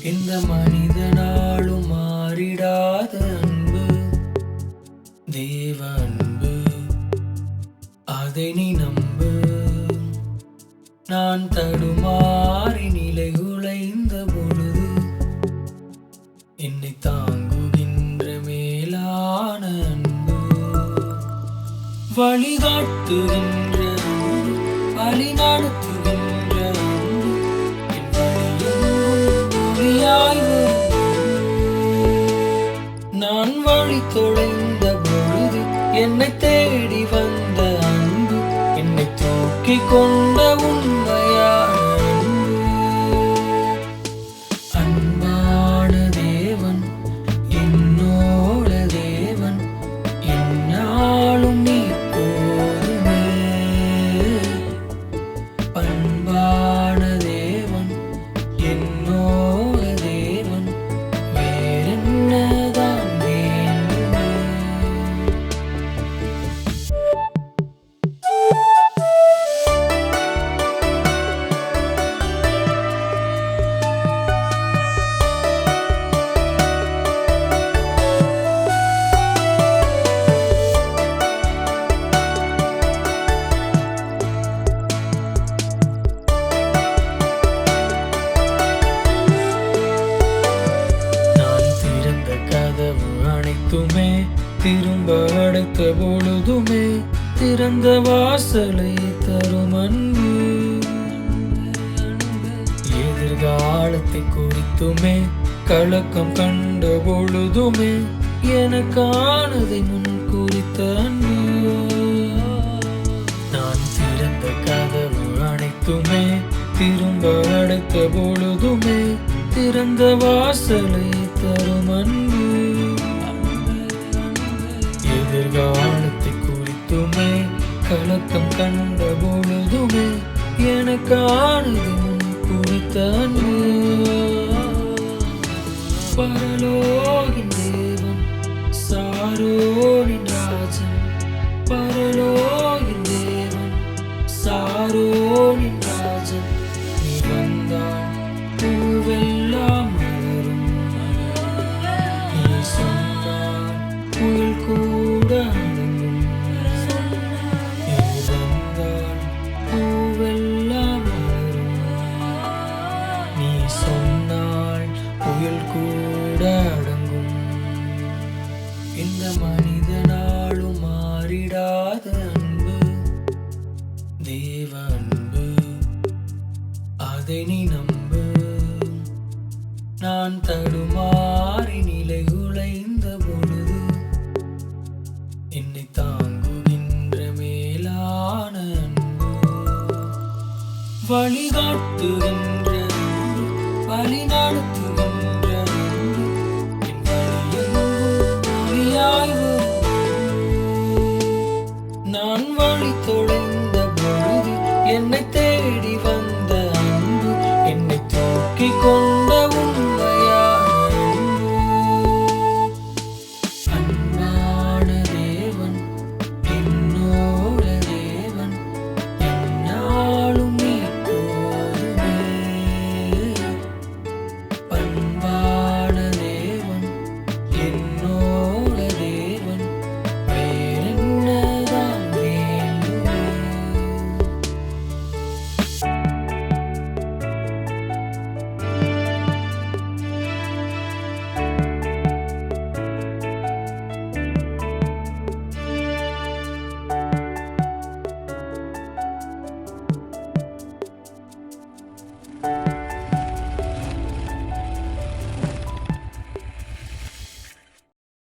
இந்த மனிதனாலும் மாறிடாத அன்பு, தேவ அன்பு, அதை நீ நம்பு. நான் தடுமாறி நிலை குலைந்த பொழுது என்னை தாங்குகின்ற மேலான அன்பு, வழிகாட்டுகின்ற அன்பு, வழி நடத்துகின்ற அன்பு, என் வழியெங்கும் ஒளியாய் வரும். நான் வழி தொலைந்த பொழுது என்னை தேடி வந்த அன்பு, என்னை தூக்கி கொண்ட உண்மையான அன்பு. அன்பான தேவன், என்னோட தேவன், என்னாலும் நீ போதுமே. அன்பான தேவன், என்னோட தேவன், வேறென்னதான் வேண்டுமே. அனைத்துமே திரும்ப அடைத்த பொழுதுமே திறந்த வாசலை தரும் அன்பு. எதிர்காலத்தை குறித்துமே கலக்கம் கண்ட பொழுதுமே எனக்கானதை முன் குறித்த அன்பு. நான் திறந்த கதவு அனைத்துமே திரும்ப அடைத்த பொழுதுமே திறந்த வாசலை தரும் அன்பு. எதிர்காலத்தை குறித்துமே கலக்கம் கண்ட பொழுதுமே எனக்கானது முன் குறித்த அன்பு. பரலோகின் தேவன், சாரோனின் ராஜன், பரலோகின் தேவன், சாரோனின் ராஜன், நீ வந்தால் பூவெல்லாம் மலரும், நீ சொன்னால் புயல் கூட அடங்கும். நீ வந்தால் பூவெல்லாம் மலரும், நீ சொன்னால் புயல் கூட அடங்கும். இந்த மனிதனாலும் மாறிடாத அன்பு, தேவ அன்பு, அதை நீ நம்பு. நான் தடுமாறி நிலை குலைந்த பொழுது என்னை தாங்குகின்ற மேலான அன்பு, வழிகாட்டுகின்ற அன்பு, வழி நடத்துகின்ற அன்பு, என் வழியெங்கும் ஒளியாய் வரும். நான் வழி தொலைந்த பொழுது என்னை தேடி வந்த அன்பு, என்னை தூக்கி கொண்ட